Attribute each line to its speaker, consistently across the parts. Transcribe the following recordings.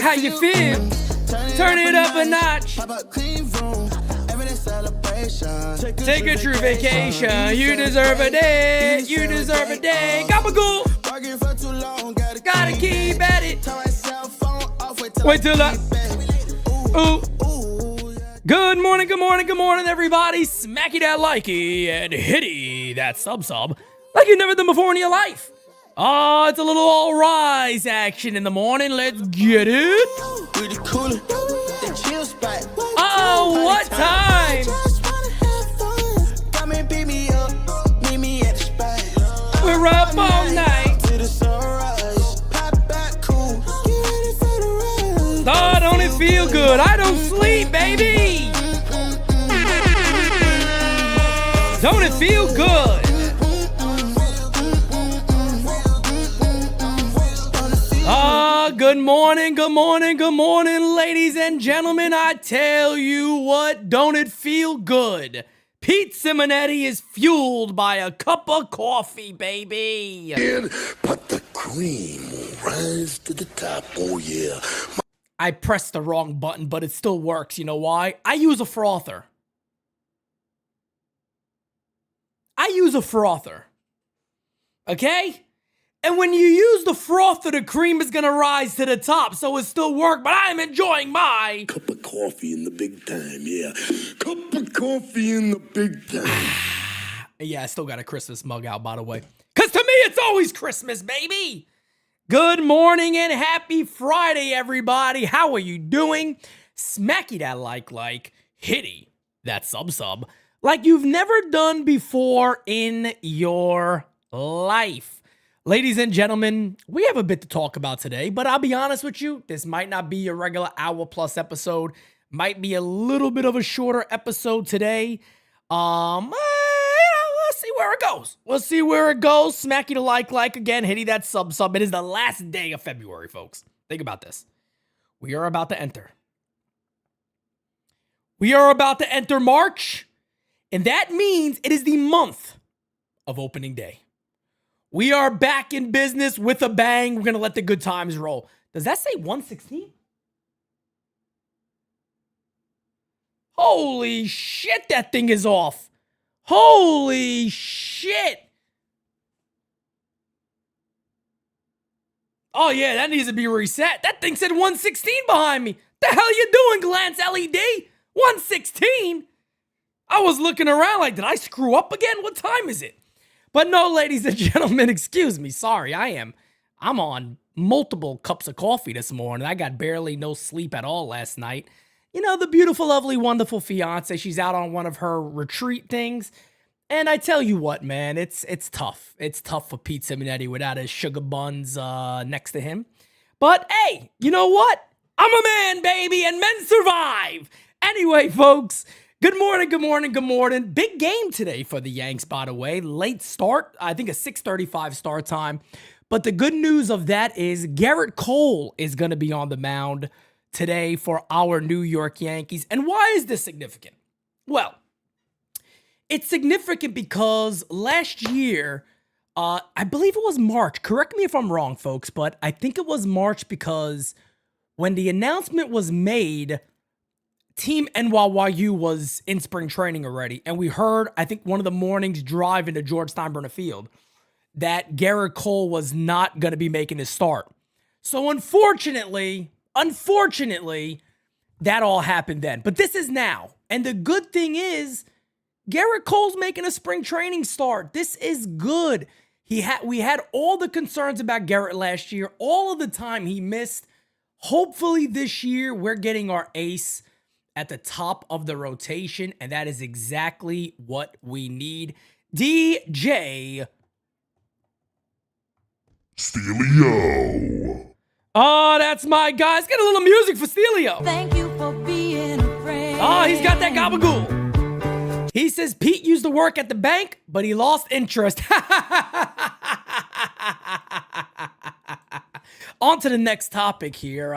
Speaker 1: How you feel? Turn it up a notch. Take a true vacation. You deserve a day. You deserve a day. Gabagool. Gotta keep at it. Wait till I. Ooh. Good morning, good morning, good morning, everybody. Smacky that likey and hitty that sub like you've never done before in your life. Oh, it's a little all rise action in the morning. Let's get it. Oh, what time? We're up all night. Oh, don't it feel good? I don't sleep, baby. Don't it feel good? Good morning, good morning, good morning, ladies and gentlemen. I tell you what, don't it feel good? Pete Simonetti is fueled by a cup of coffee, baby.
Speaker 2: But the cream will rise to the top, oh yeah.
Speaker 1: I pressed the wrong button, but it still works. You know why? I use a frother. Okay? And when you use the frother, the cream is going to rise to the top, so it still works, but I'm enjoying my
Speaker 2: cup of coffee in the big time, yeah. Cup of coffee in the big time.
Speaker 1: Yeah, I still got a Christmas mug out, by the way. Because to me, it's always Christmas, baby. Good morning and happy Friday, everybody. How are you doing? Smacky that like, hitty that sub, like you've never done before in your life. Ladies and gentlemen, we have a bit to talk about today, but I'll be honest with you, this might not be a regular hour-plus episode. Might be a little bit of a shorter episode today. We'll see where it goes. Smacky the like again, hitty that sub. It is the last day of February, folks. Think about this. We are about to enter March, and that means it is the month of opening day. We are back in business with a bang. We're going to let the good times roll. Does that say 116? Holy shit, that thing is off. Holy shit. Oh, yeah, that needs to be reset. That thing said 116 behind me. The hell you doing, Glance LED? 116? I was looking around like, did I screw up again? What time is it? But no, ladies and gentlemen, excuse me. Sorry, I'm on multiple cups of coffee this morning. I got barely no sleep at all last night. You know, the beautiful, lovely, wonderful fiance, she's out on one of her retreat things. And I tell you what, man, it's tough. It's tough for Pete Simonetti without his sugar buns next to him. But hey, you know what? I'm a man, baby, and men survive. Anyway, folks, Good morning, good morning, good morning. Big game today for the Yanks, by the way. Late start, I think a 6:35 start time. But the good news of that is Gerrit Cole is going to be on the mound today for our New York Yankees. And why is this significant? Well, it's significant because last year, I believe it was March. Correct me if I'm wrong, folks, but I think it was March because when the announcement was made, Team NYYU was in spring training already. And we heard, I think one of the mornings driving to George Steinbrenner Field, that Gerrit Cole was not going to be making his start. So unfortunately, that all happened then. But this is now. And the good thing is, Gerrit Cole's making a spring training start. This is good. We had all the concerns about Gerrit last year, all of the time he missed. Hopefully this year we're getting our ace at the top of the rotation, and that is exactly what we need. DJ
Speaker 2: Steelio.
Speaker 1: Oh, that's my guy. Let's get a little music for Steelio.
Speaker 3: Thank you for being a friend.
Speaker 1: Oh, he's got that gabagool. He says Pete used to work at the bank, but he lost interest. On to the next topic here.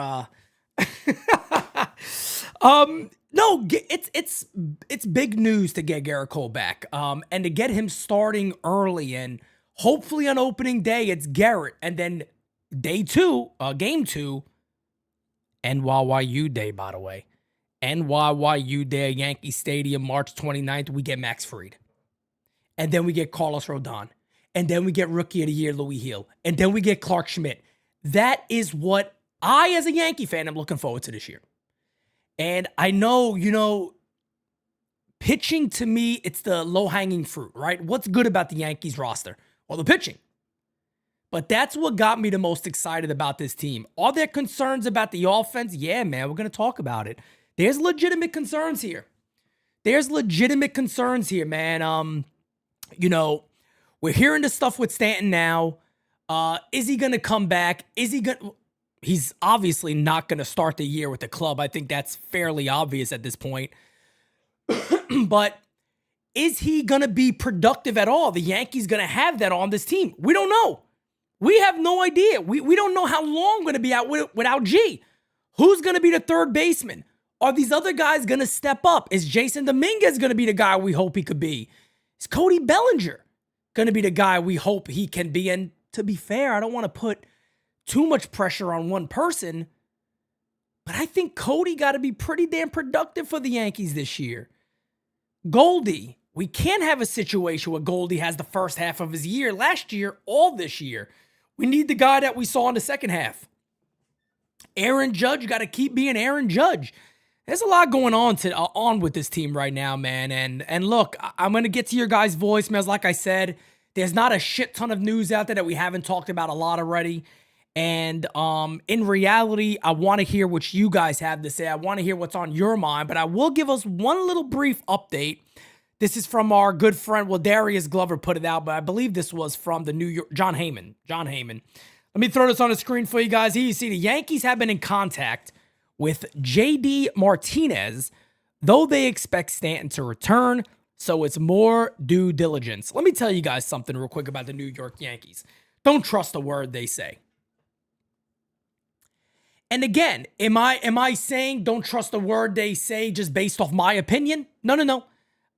Speaker 1: No, it's big news to get Gerrit Cole back. And to get him starting early and hopefully on opening day, it's Gerrit. And then game two, NYYU day, by the way. NYYU day, Yankee Stadium, March 29th, we get Max Fried. And then we get Carlos Rodon. And then we get Rookie of the Year, Louis Hill. And then we get Clark Schmidt. That is what I, as a Yankee fan, am looking forward to this year. And I know, pitching to me, it's the low-hanging fruit, right? What's good about the Yankees roster? Well, the pitching. But that's what got me the most excited about this team. Are there concerns about the offense? Yeah, man, we're going to talk about it. There's legitimate concerns here. Man. We're hearing the stuff with Stanton now. Is he going to come back? He's obviously not going to start the year with the club. I think that's fairly obvious at this point. But is he going to be productive at all? The Yankees going to have that on this team? We don't know. We have no idea. We don't know how long we're going to be out without G. Who's going to be the third baseman? Are these other guys going to step up? Is Jason Dominguez going to be the guy we hope he could be? Is Cody Bellinger going to be the guy we hope he can be? And to be fair, I don't want to put too much pressure on one person, but I think Cody got to be pretty damn productive for the Yankees this year. Goldie, we can't have a situation where Goldie has the first half of his year last year, all this year. We need the guy that we saw in the second half. Aaron Judge got to keep being Aaron Judge. There's a lot going on with this team right now, man. And look, I'm going to get to your guys' voicemails. Like I said, there's not a shit ton of news out there that we haven't talked about a lot already. And in reality, I want to hear what you guys have to say. I want to hear what's on your mind, but I will give us one little brief update. This is from our good friend, Darius Glover put it out, but I believe this was from the New York, John Heyman. Let me throw this on the screen for you guys. Here you see the Yankees have been in contact with J.D. Martinez, though they expect Stanton to return, so it's more due diligence. Let me tell you guys something real quick about the New York Yankees. Don't trust a word they say. And again, am I saying don't trust a word they say just based off my opinion? No.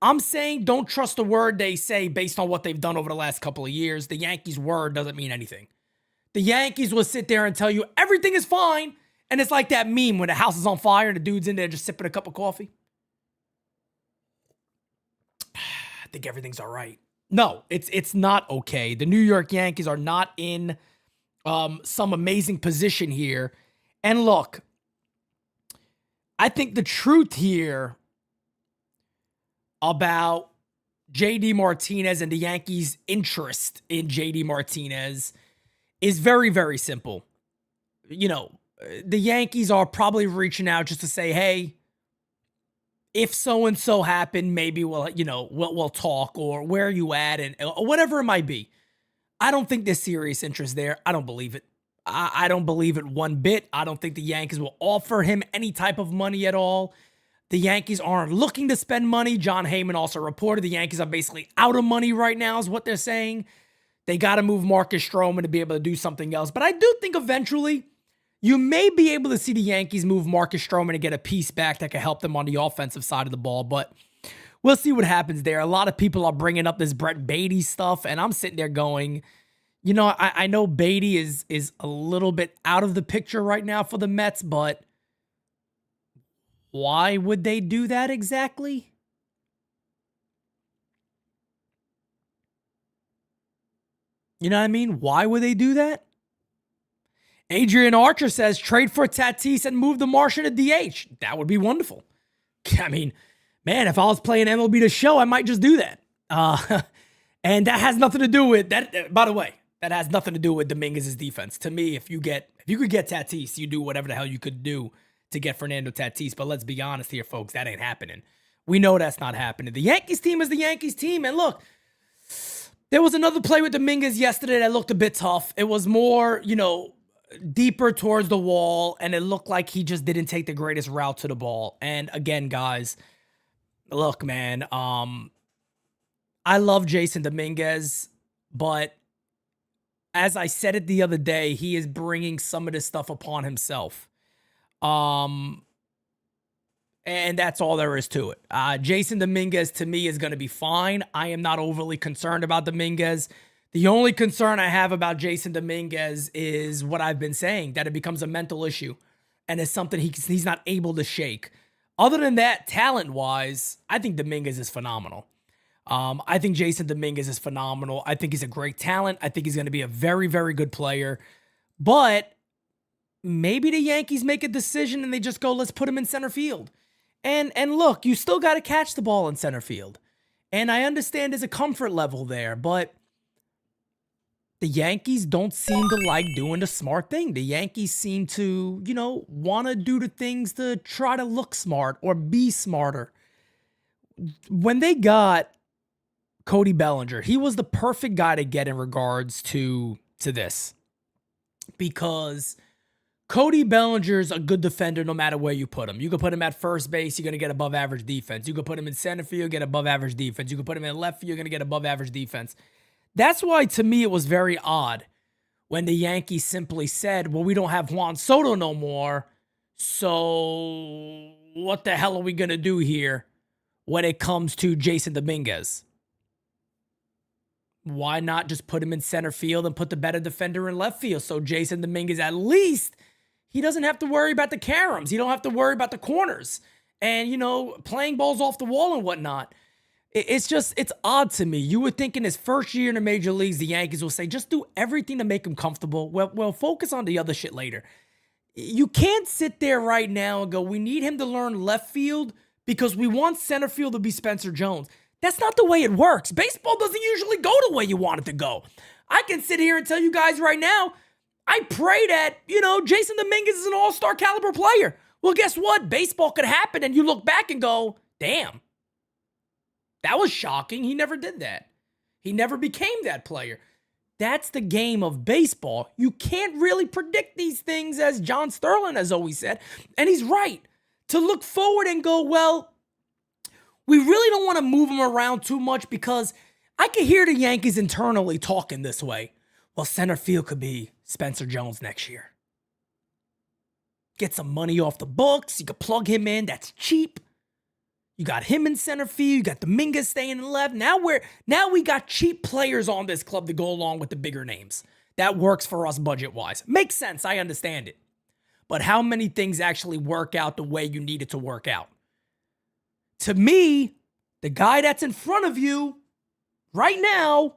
Speaker 1: I'm saying don't trust a word they say based on what they've done over the last couple of years. The Yankees' word doesn't mean anything. The Yankees will sit there and tell you everything is fine, and it's like that meme when the house is on fire and the dude's in there just sipping a cup of coffee. I think everything's all right. No, it's not okay. The New York Yankees are not in some amazing position here. And look, I think the truth here about J.D. Martinez and the Yankees' interest in J.D. Martinez is very, very simple. The Yankees are probably reaching out just to say, hey, if so-and-so happened, maybe we'll talk, or where are you at, and whatever it might be. I don't think there's serious interest there. I don't believe it. I don't believe it one bit. I don't think the Yankees will offer him any type of money at all. The Yankees aren't looking to spend money. John Heyman also reported the Yankees are basically out of money right now is what they're saying. They got to move Marcus Stroman to be able to do something else. But I do think eventually you may be able to see the Yankees move Marcus Stroman to get a piece back that can help them on the offensive side of the ball. But we'll see what happens there. A lot of people are bringing up this Brett Beatty stuff, and I'm sitting there going, you know, I know Beatty is a little bit out of the picture right now for the Mets, but why would they do that exactly? You know what I mean? Why would they do that? Adrian Archer says trade for Tatis and move the Martian to DH. That would be wonderful. I mean, man, if I was playing MLB The Show, I might just do that. And that has nothing to do with that. By the way, that has nothing to do with Dominguez's defense. To me, if you could get Tatis, you do whatever the hell you could do to get Fernando Tatis. But let's be honest here, folks, that ain't happening. We know that's not happening. The Yankees team is the Yankees team. And look, there was another play with Dominguez yesterday that looked a bit tough. It was more, deeper towards the wall, and it looked like he just didn't take the greatest route to the ball. And again, guys, look, man, I love Jason Dominguez, but as I said it the other day, he is bringing some of this stuff upon himself. And that's all there is to it. Jason Dominguez, to me, is going to be fine. I am not overly concerned about Dominguez. The only concern I have about Jason Dominguez is what I've been saying, that it becomes a mental issue and it's something he's not able to shake. Other than that, talent-wise, I think Dominguez is phenomenal. I think Jason Dominguez is phenomenal. I think he's a great talent. I think he's going to be a very, very good player. But maybe the Yankees make a decision and they just go, let's put him in center field. And look, you still got to catch the ball in center field. And I understand there's a comfort level there, but the Yankees don't seem to like doing the smart thing. The Yankees seem to, want to do the things to try to look smart or be smarter. When they got Cody Bellinger, he was the perfect guy to get in regards to this. Because Cody Bellinger's a good defender no matter where you put him. You can put him at first base, you're going to get above average defense. You can put him in center field, get above average defense. You can put him in left field, you're going to get above average defense. That's why, to me, it was very odd when the Yankees simply said, well, we don't have Juan Soto no more, so what the hell are we going to do here when it comes to Jason Dominguez? Why not just put him in center field and put the better defender in left field so Jason Dominguez, at least, he doesn't have to worry about the caroms. He don't have to worry about the corners and, playing balls off the wall and whatnot. It's odd to me. You would think in his first year in the major leagues, the Yankees will say, just do everything to make him comfortable. Well, focus on the other shit later. You can't sit there right now and go, we need him to learn left field because we want center field to be Spencer Jones. That's not the way it works. Baseball doesn't usually go the way you want it to go. I can sit here and tell you guys right now, I pray that, Jason Dominguez is an all-star caliber player. Well, guess what? Baseball could happen and you look back and go, damn. That was shocking. He never did that. He never became that player. That's the game of baseball. You can't really predict these things, as John Sterling has always said. And he's right. To look forward and go, well, we really don't want to move him around too much because I can hear the Yankees internally talking this way. Well, center field could be Spencer Jones next year. Get some money off the books. You could plug him in. That's cheap. You got him in center field. You got Dominguez staying in left. Now we got cheap players on this club to go along with the bigger names. That works for us budget-wise. Makes sense. I understand it. But how many things actually work out the way you need it to work out? To me, the guy that's in front of you right now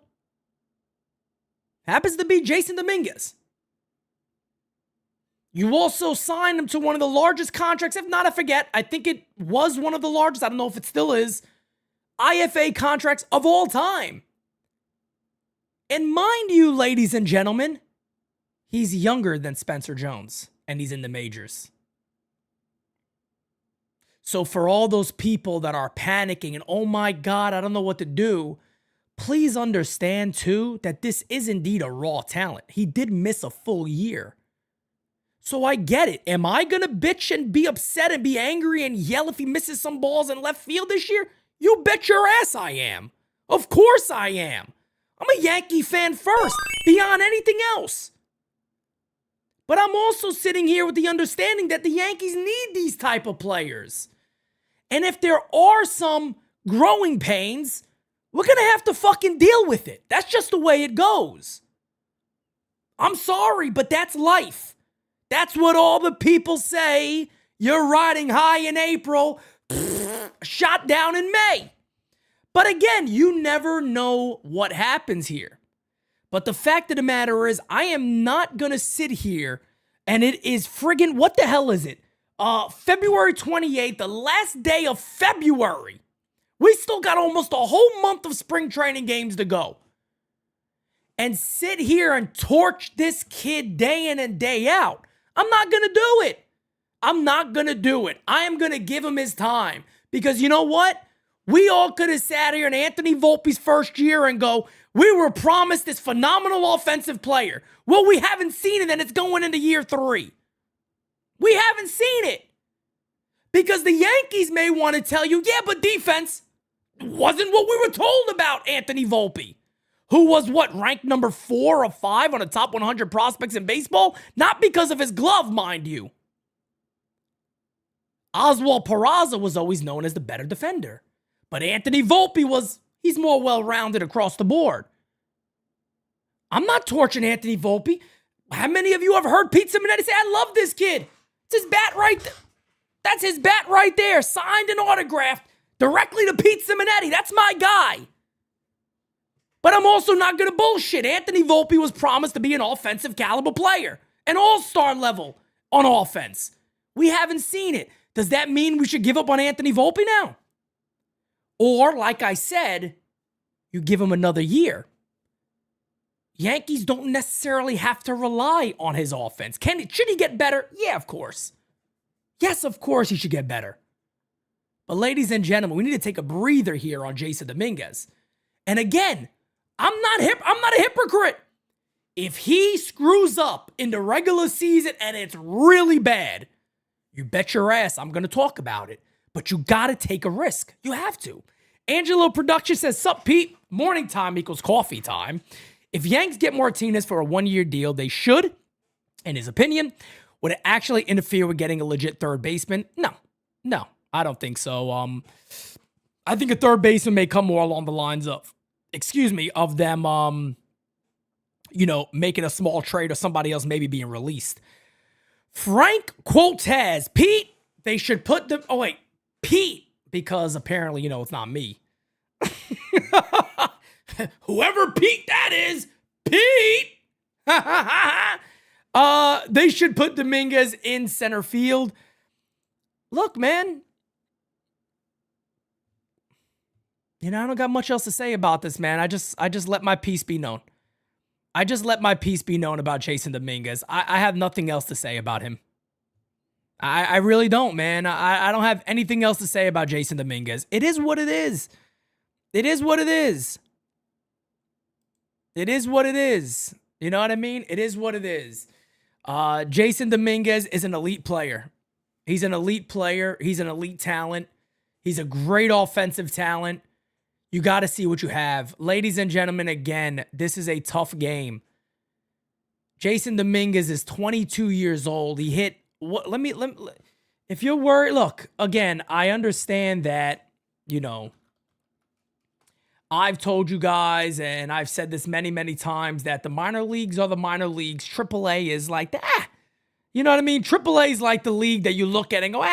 Speaker 1: happens to be Jason Dominguez. You also signed him to one of the largest contracts, if not, I forget. I think it was one of the largest. I don't know if it still is. IFA contracts of all time. And mind you, ladies and gentlemen, he's younger than Spencer Jones, and he's in the majors. So for all those people that are panicking and, oh my God, I don't know what to do, please understand, too, that this is indeed a raw talent. He did miss a full year. So I get it. Am I going to bitch and be upset and be angry and yell if he misses some balls in left field this year? You bet your ass I am. Of course I am. I'm a Yankee fan first, beyond anything else. But I'm also sitting here with the understanding that the Yankees need these type of players. And if there are some growing pains, we're going to have to fucking deal with it. That's just the way it goes. I'm sorry, but that's life. That's what all the people say. You're riding high in April, shot down in May. But again, you never know what happens here. But the fact of the matter is, I am not going to sit here, and it is friggin', what the hell is it? February 28th, the last day of February. We still got almost a whole month of spring training games to go. And sit here and torch this kid day in and day out. I'm not going to do it. I'm not going to do it. I am going to give him his time. Because you know what? We all could have sat here in Anthony Volpe's first year and go, we were promised this phenomenal offensive player. Well, we haven't seen it, and it's going into year 3. We haven't seen it. Because the Yankees may want to tell you, yeah, but defense wasn't what we were told about Anthony Volpe. Who was ranked number 4 or 5 on the top 100 prospects in baseball? Not because of his glove, mind you. Oswald Peraza was always known as the better defender. But Anthony Volpe he's more well-rounded across the board. I'm not torching Anthony Volpe. How many of you have heard Pete Simonetti say, I love this kid? It's his bat right there. That's his bat right there, signed and autographed directly to Pete Simonetti. That's my guy. But I'm also not going to bullshit. Anthony Volpe was promised to be an offensive caliber player, an all-star level on offense. We haven't seen it. Does that mean we should give up on Anthony Volpe now? Or, like I said, you give him another year. Yankees don't necessarily have to rely on his offense. Should he get better? Yeah, of course. Yes, of course he should get better. But ladies and gentlemen, we need to take a breather here on Jason Dominguez. And again, I'm not a hypocrite. If he screws up in the regular season and it's really bad, you bet your ass I'm going to talk about it. But you got to take a risk. You have to. Angelo Production says, sup, Pete? Morning time equals coffee time. If Yanks get Martinez for a 1-year deal, they should, in his opinion. Would it actually interfere with getting a legit third baseman? No, I don't think so. I think a third baseman may come more along the lines of them, making a small trade or somebody else maybe being released. Frank Quotez, Pete, they should put them, Pete, because apparently, it's not me. Whoever Pete that is, Pete! They should put Dominguez in center field. Look, man. I don't got much else to say about this, man. I just let my piece be known. I just let my piece be known about Jason Dominguez. I have nothing else to say about him. I really don't, man. I don't have anything else to say about Jason Dominguez. It is what it is. It is what it is. It is what it is. You know what I mean? It is what it is. Jason Dominguez is an elite player. He's an elite player. He's an elite talent. He's a great offensive talent. You got to see what you have. Ladies and gentlemen, again, this is a tough game. Jason Dominguez is 22 years old. He hit, if you're worried, look, again, I understand that, I've told you guys, and I've said this many, many times, that the minor leagues are the minor leagues. AAA is like that. You know what I mean? AAA is like the league that you look at and go,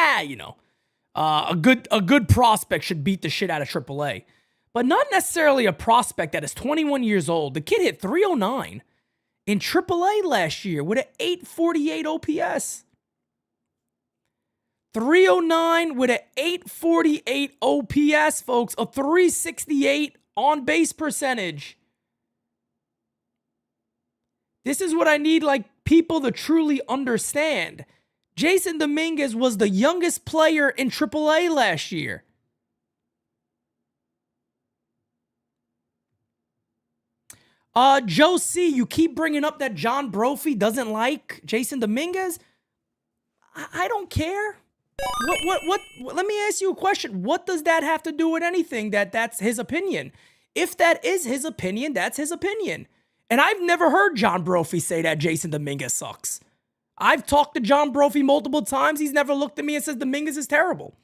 Speaker 1: a good prospect should beat the shit out of AAA. But not necessarily a prospect that is 21 years old. The kid hit 309 in AAA last year with an 848 OPS. 309 with an 848 OPS, folks. A 368 on base percentage. This is what I need, people to truly understand. Jason Dominguez was the youngest player in AAA last year. Joe C., you keep bringing up that John Brophy doesn't like Jason Dominguez. I don't care. Let me ask you a question. What does that have to do with anything that's his opinion? If that is his opinion, that's his opinion. And I've never heard John Brophy say that Jason Dominguez sucks. I've talked to John Brophy multiple times. He's never looked at me and says Dominguez is terrible.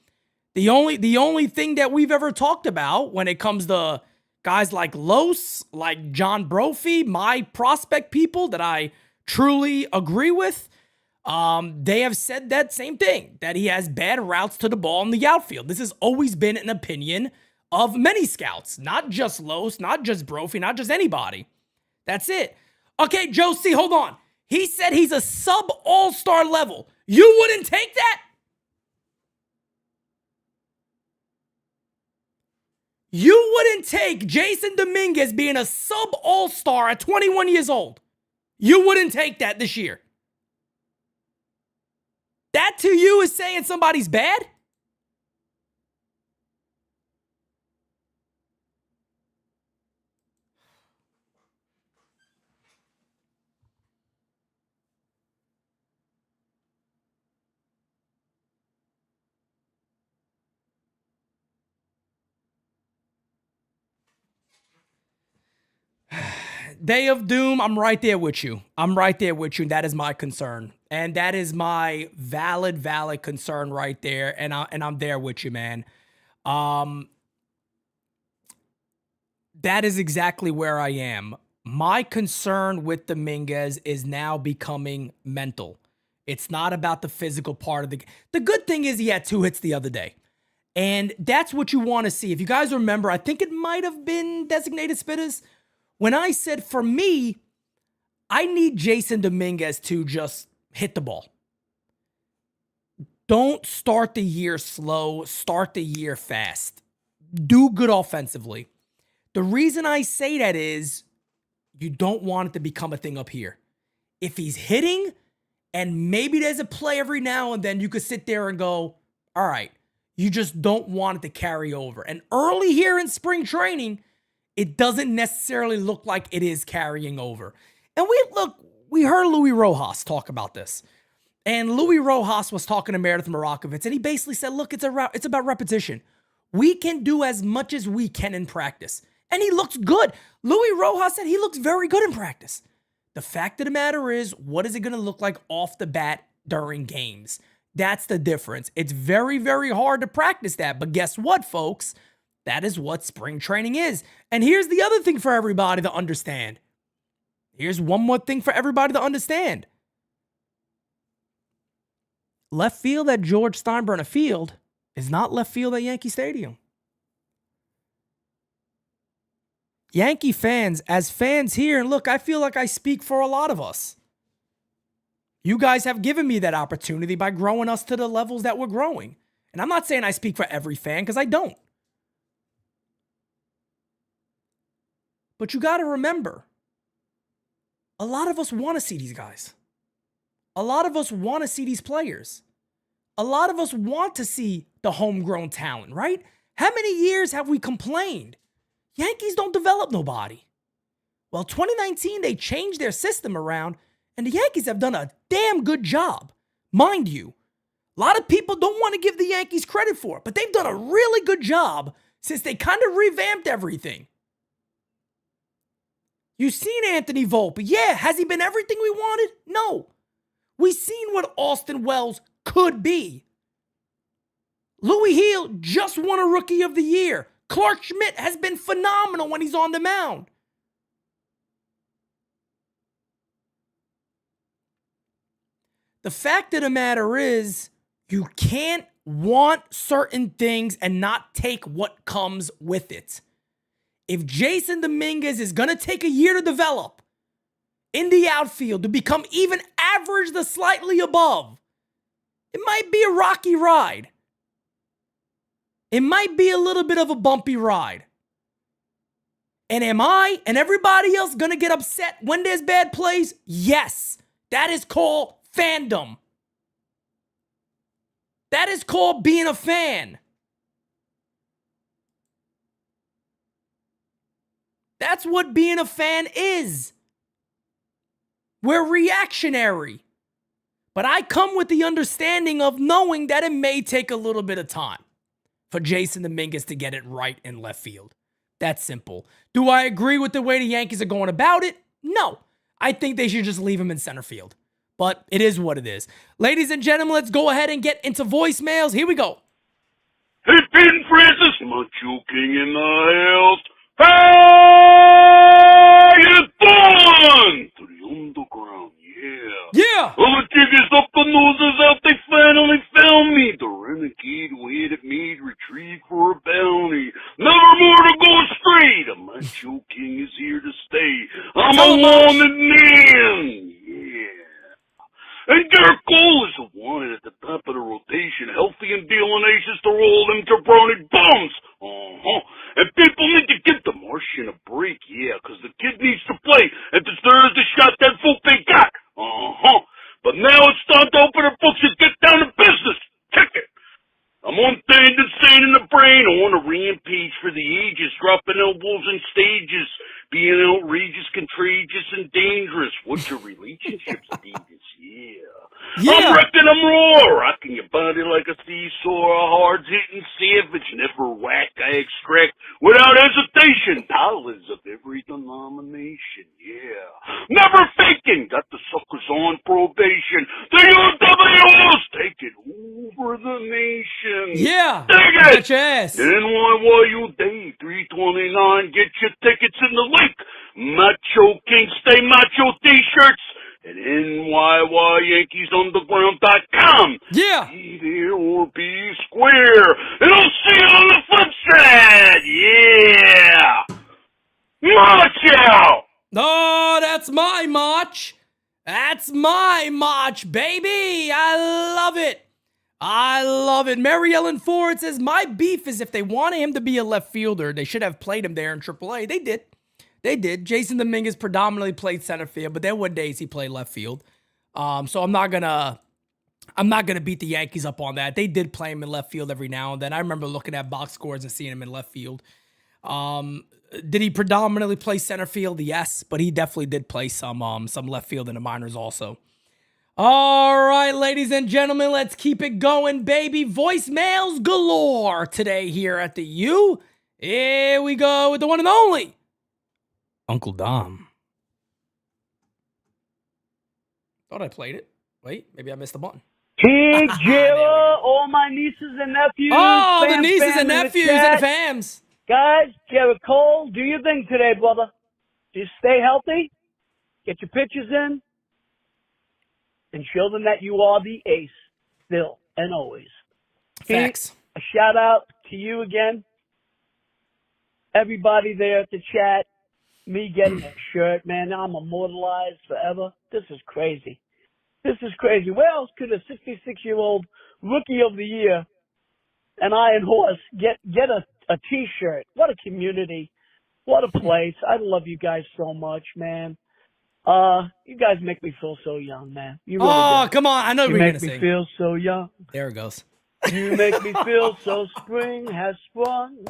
Speaker 1: The only thing that we've ever talked about when it comes to guys like Los, like John Brophy, my prospect people that I truly agree with, they have said that same thing, that he has bad routes to the ball in the outfield. This has always been an opinion of many scouts, not just Los, not just Brophy, not just anybody. That's it. Okay, Joe C., hold on. He said he's a sub-all-star level. You wouldn't take that? You wouldn't take Jason Dominguez being a sub-all-star at 21 years old. You wouldn't take that this year. That to you is saying somebody's bad? Day of Doom, I'm right there with you. I'm right there with you. That is my concern. And that is my valid concern right there. And I'm there with you, man. That is exactly where I am. My concern with Dominguez is now becoming mental. It's not about the physical part of the good thing is he had 2 hits the other day. And that's what you want to see. If you guys remember, I think it might have been designated spitters. When I said, for me, I need Jason Dominguez to just hit the ball. Don't start the year slow. Start the year fast. Do good offensively. The reason I say that is you don't want it to become a thing up here. If he's hitting and maybe there's a play every now and then, you could sit there and go, all right, you just don't want it to carry over. And early here in spring training, it doesn't necessarily look like it is carrying over. And we heard Louis Rojas talk about this. And Louis Rojas was talking to Meredith Marakovitz, and he basically said, look, it's about repetition. We can do as much as we can in practice. And he looks good. Louis Rojas said he looks very good in practice. The fact of the matter is, what is it going to look like off the bat during games? That's the difference. It's very, very hard to practice that. But guess what, folks? That is what spring training is. And here's the other thing for everybody to understand. Here's one more thing for everybody to understand. Left field at George Steinbrenner Field is not left field at Yankee Stadium. Yankee fans, as fans here, and look, I feel like I speak for a lot of us. You guys have given me that opportunity by growing us to the levels that we're growing. And I'm not saying I speak for every fan, because I don't. But you got to remember, a lot of us want to see these guys. A lot of us want to see these players. A lot of us want to see the homegrown talent, right? How many years have we complained? Yankees don't develop nobody. Well, 2019, they changed their system around, and the Yankees have done a damn good job. Mind you, a lot of people don't want to give the Yankees credit for it, but they've done a really good job since they kind of revamped everything. You've seen Anthony Volpe. Yeah, has he been everything we wanted? No. We've seen what Austin Wells could be. Louis Hill just won a Rookie of the Year. Clark Schmidt has been phenomenal when he's on the mound. The fact of the matter is, you can't want certain things and not take what comes with it. If Jason Dominguez is going to take a year to develop in the outfield to become even average to slightly above, it might be a rocky ride. It might be a little bit of a bumpy ride. And am I and everybody else going to get upset when there's bad plays? Yes. That is called fandom. That is called being a fan. That's what being a fan is. We're reactionary. But I come with the understanding of knowing that it may take a little bit of time for Jason Dominguez to get it right in left field. That's simple. Do I agree with the way the Yankees are going about it? No. I think they should just leave him in center field. But it is what it is. Ladies and gentlemen, let's go ahead and get into voicemails. Here we go.
Speaker 4: Hey, Ben Francis, Macho King in the house. How you doing? To the underground, yeah.
Speaker 1: Yeah.
Speaker 4: Well, the jiggies up the noses out, they finally found me. The renegade who hated me retrieved for a bounty. Never more to go astray. The Macho King is here to stay. I'm
Speaker 1: Tell
Speaker 4: a
Speaker 1: him,
Speaker 4: wanted man, yeah. And Gerrit Cole is the one at the top of the rotation, healthy and dealing aces to roll them jabroni bums. And people need to give the Martian a break, yeah, 'cause the kid needs to play and deserves the shot that fool they got. But now it's time to open the books and get down to business. Check it. I'm on things insane in the brain, on a rampage for the ages, dropping elbows in stages, being outrageous, contagious, and dangerous. What's your relationship status? Yeah. I'm wrecking them raw, rocking your body like a seesaw, a hard-hitting savage, never whack, I extract without hesitation, dollars of every denomination, yeah. Never faking, got the suckers on probation, the UWO's taking over the nation.
Speaker 1: Yeah.
Speaker 4: Dig it!
Speaker 1: Get your ass.
Speaker 4: NYYU Day 329, get your tickets in the link. Macho King, stay macho t-shirts at NYYYankeesUnderground.com.
Speaker 1: Yeah.
Speaker 4: Be there or be square. And I'll see you on the flip side. Yeah. March out.
Speaker 1: Oh, that's my march. That's my march, baby. I love it. I love it. Mary Ellen Ford says, my beef is if they wanted him to be a left fielder, they should have played him there in AAA. They did. They did. Jason Dominguez predominantly played center field, but there were days he played left field. So I'm not gonna beat the Yankees up on that. They did play him in left field every now and then. I remember looking at box scores and seeing him in left field. Did he predominantly play center field? Yes, but he definitely did play some left field in the minors also. All right, ladies and gentlemen, let's keep it going, baby. Voicemails galore today here at the U. Here we go with the one and only Uncle Dom. Thought I played it. Wait, maybe I missed the button.
Speaker 5: Hey, Jayla, all my nieces and nephews.
Speaker 1: Oh, the
Speaker 5: fam,
Speaker 1: nieces
Speaker 5: fam
Speaker 1: and
Speaker 5: in the
Speaker 1: nephews
Speaker 5: chat.
Speaker 1: and the fams.
Speaker 5: Guys, Gerrit Cole, do your thing today, brother. Just stay healthy, get your pitches in, and show them that you are the ace still and always.
Speaker 1: Facts.
Speaker 5: A shout out to you again. Everybody there at the chat. Me getting a shirt, man. Now I'm immortalized forever. This is crazy. This is crazy. Where else could a 66-year-old rookie of the year, an Iron Horse, get a T-shirt? What a community. What a place. I love you guys so much, man. You guys make me feel so young, man. You really do.
Speaker 1: Come on. I know
Speaker 5: You
Speaker 1: what you're
Speaker 5: make
Speaker 1: going to
Speaker 5: me
Speaker 1: sing.
Speaker 5: feel so young.
Speaker 1: There it goes.
Speaker 5: You make me feel so spring has sprung.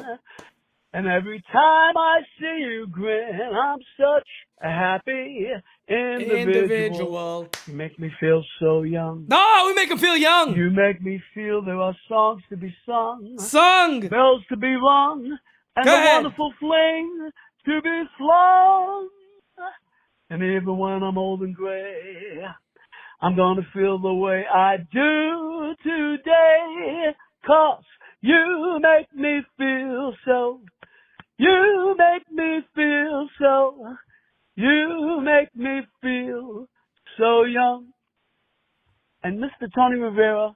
Speaker 5: And every time I see you grin, I'm such a happy individual. You make me feel so young.
Speaker 1: No, we make him feel young.
Speaker 5: You make me feel there are songs to be sung,
Speaker 1: Sung.
Speaker 5: bells to be rung, and
Speaker 1: Go
Speaker 5: a
Speaker 1: ahead.
Speaker 5: wonderful fling to be flung. And even when I'm old and gray, I'm gonna feel the way I do today, 'cause you make me feel so. You make me feel so. You make me feel so young. And Mr. Tony Rivera,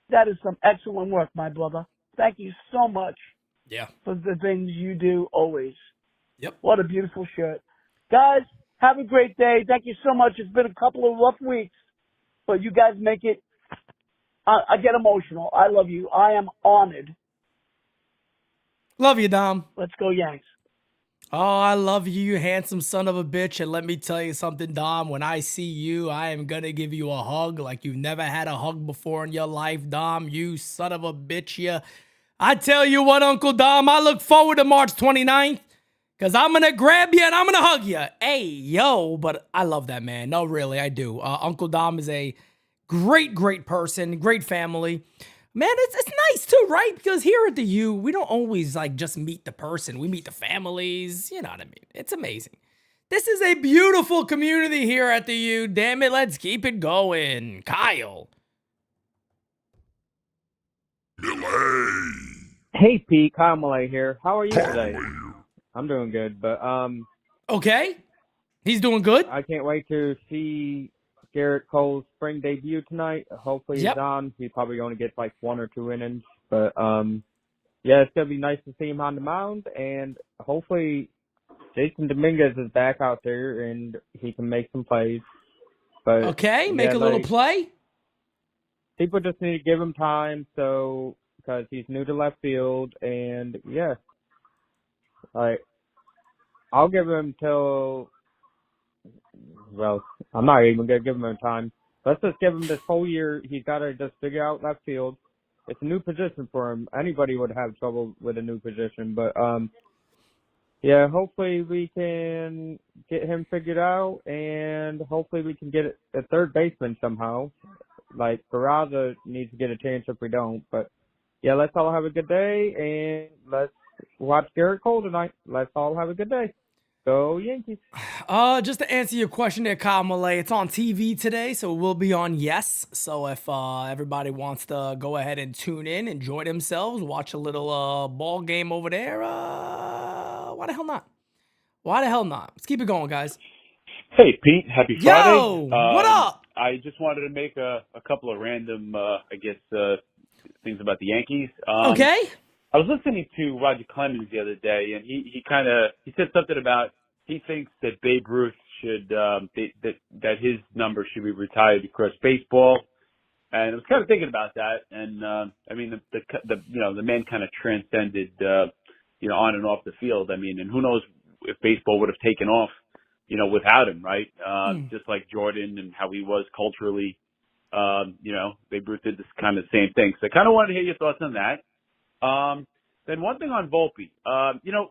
Speaker 5: that is some excellent work, my brother. Thank you so much
Speaker 1: Yeah.
Speaker 5: for the things you do always.
Speaker 1: Yep.
Speaker 5: What a beautiful shirt. Guys, have a great day. Thank you so much. It's been a couple of rough weeks, but you guys make it. I get emotional. I love you. I am honored.
Speaker 1: Love you, Dom.
Speaker 5: Let's go, Yanks.
Speaker 1: Oh, I love you, you handsome son of a bitch. And let me tell you something, Dom. When I see you, I am going to give you a hug like you've never had a hug before in your life, Dom. You son of a bitch, you. I tell you what, Uncle Dom, I look forward to March 29th because I'm going to grab you and I'm going to hug you. Hey, yo, but I love that man. No, really, I do. Uncle Dom is a Great person, great family. Man, it's nice too, right? Because here at the U, we don't always like just meet the person. We meet the families. You know what I mean? It's amazing. This is a beautiful community here at the U. Damn it, let's keep it going. Kyle.
Speaker 6: Hey Pete, Kyle Malay here. How are you today? I'm doing good, but
Speaker 1: Okay. He's doing good.
Speaker 6: I can't wait to see Gerrit Cole's spring debut tonight. Hopefully he's on. He's probably going to get like 1 or 2 innings, but yeah, it's gonna be nice to see him on the mound, and hopefully Jason Dominguez is back out there and he can make some plays. But
Speaker 1: Okay, make a little play.
Speaker 6: People just need to give him time, so because he's new to left field, and yeah, I'll give him till. Well, I'm not even gonna give him time. Let's just give him this whole year. He's got to just figure out left field. It's a new position for him. Anybody would have trouble with a new position, but yeah, hopefully we can get him figured out, and hopefully we can get a third baseman somehow. Like, Peraza needs to get a chance if we don't. But, yeah, let's all have a good day, and let's watch Gerrit Cole tonight. Let's all have a good day. Go Yankees.
Speaker 1: Just to answer your question there, Kyle Malay, it's on TV today, so it will be on Yes. So if everybody wants to go ahead and tune in, enjoy themselves, watch a little ball game over there, why the hell not? Why the hell not? Let's keep it going, guys.
Speaker 7: Hey, Pete. Happy Friday.
Speaker 1: Yo, what up?
Speaker 7: I just wanted to make a couple of random, things about the Yankees.
Speaker 1: Okay.
Speaker 7: I was listening to Roger Clemens the other day, and he said something about he thinks that Babe Ruth should that his number should be retired across baseball. And I was kind of thinking about that, and I mean the man kind of transcended on and off the field. I mean, and who knows if baseball would have taken off without him, right? Just like Jordan and how he was culturally, Babe Ruth did this kind of same thing. So I kind of wanted to hear your thoughts on that. Then one thing on Volpe,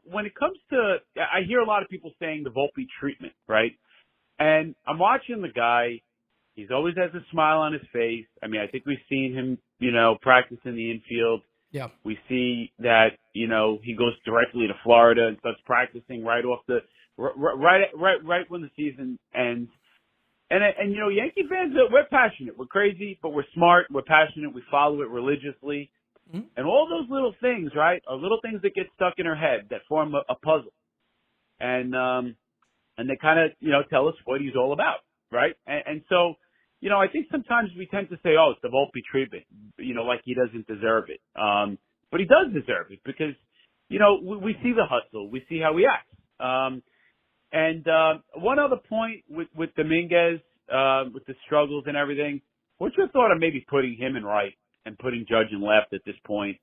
Speaker 7: when it comes to, I hear a lot of people saying the Volpe treatment, right? And I'm watching the guy. He's always has a smile on his face. I mean, I think we've seen him, practice in the infield.
Speaker 1: Yeah.
Speaker 7: We see that, he goes directly to Florida and starts practicing right off the, right when the season ends. And Yankee fans, we're passionate. We're crazy, but we're smart. We're passionate. We follow it religiously. Mm-hmm. And all those little things, right, are little things that get stuck in our head that form a puzzle. And they kind of, tell us what he's all about, right? And so, I think sometimes we tend to say, oh, it's the Volpe treatment, like he doesn't deserve it. But he does deserve it because, we see the hustle. We see how he acts. And one other point with Dominguez, with the struggles and everything, what's your thought on maybe putting him in right and putting Judge in left at this point?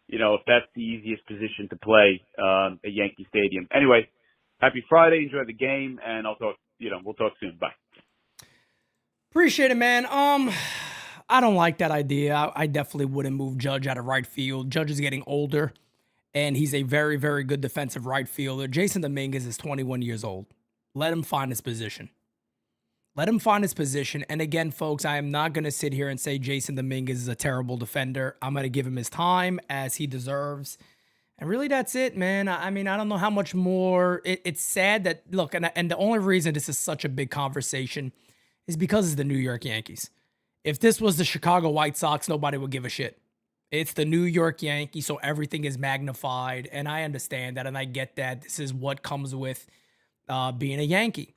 Speaker 7: If that's the easiest position to play at Yankee Stadium. Anyway, happy Friday. Enjoy the game, and I'll talk. We'll talk soon. Bye.
Speaker 1: Appreciate it, man. I don't like that idea. I definitely wouldn't move Judge out of right field. Judge is getting older, and he's a very, very good defensive right fielder. Jason Dominguez is 21 years old. Let him find his position. Let him find his position. And again, folks, I am not going to sit here and say Jason Dominguez is a terrible defender. I'm going to give him his time as he deserves. And really, that's it, man. I mean, I don't know how much more. It's sad that, look, and the only reason this is such a big conversation is because it's the New York Yankees. If this was the Chicago White Sox, nobody would give a shit. It's the New York Yankees, so everything is magnified. And I understand that, and I get that. This is what comes with being a Yankee.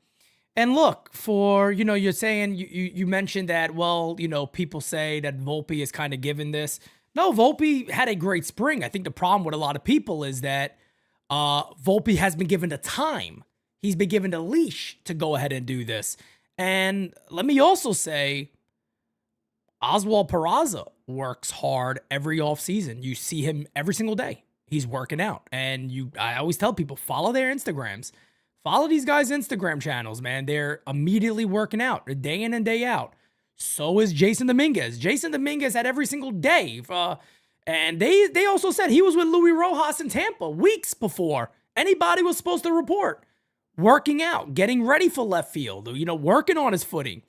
Speaker 1: And look, you're saying, you mentioned that, well, people say that Volpe is kind of given this. No, Volpe had a great spring. I think the problem with a lot of people is that Volpe has been given the time. He's been given the leash to go ahead and do this. And let me also say, Oswald Peraza works hard every offseason. You see him every single day. He's working out. And I always tell people, follow their Instagrams. Follow these guys' Instagram channels, man. They're immediately working out. They're day in and day out. So is Jason Dominguez. Jason Dominguez had every single day. And they also said he was with Luis Rojas in Tampa weeks before anybody was supposed to report. Working out, getting ready for left field, working on his footing.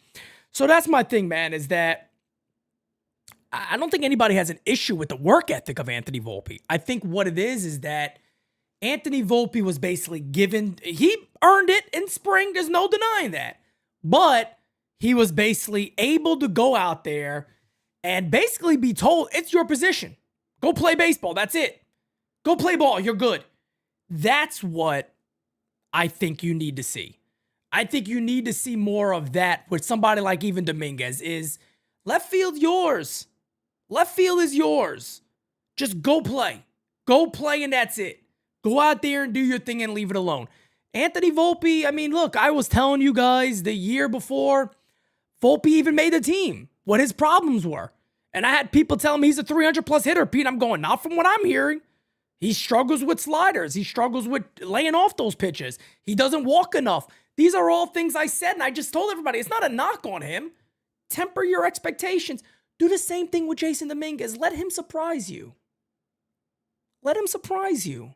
Speaker 1: So that's my thing, man, is that I don't think anybody has an issue with the work ethic of Anthony Volpe. I think what it is that Anthony Volpe was basically he earned it in spring. There's no denying that. But he was basically able to go out there and basically be told, it's your position. Go play baseball. That's it. Go play ball. You're good. That's what I think you need to see. I think you need to see more of that with somebody like even Dominguez is left field yours. Left field is yours. Just go play. Go play and that's it. Go out there and do your thing and leave it alone. Anthony Volpe, I mean, look, I was telling you guys the year before Volpe even made the team what his problems were. And I had people telling me he's a 300-plus hitter. Pete, I'm going, not from what I'm hearing. He struggles with sliders. He struggles with laying off those pitches. He doesn't walk enough. These are all things I said, and I just told everybody, it's not a knock on him. Temper your expectations. Do the same thing with Jason Dominguez. Let him surprise you. Let him surprise you.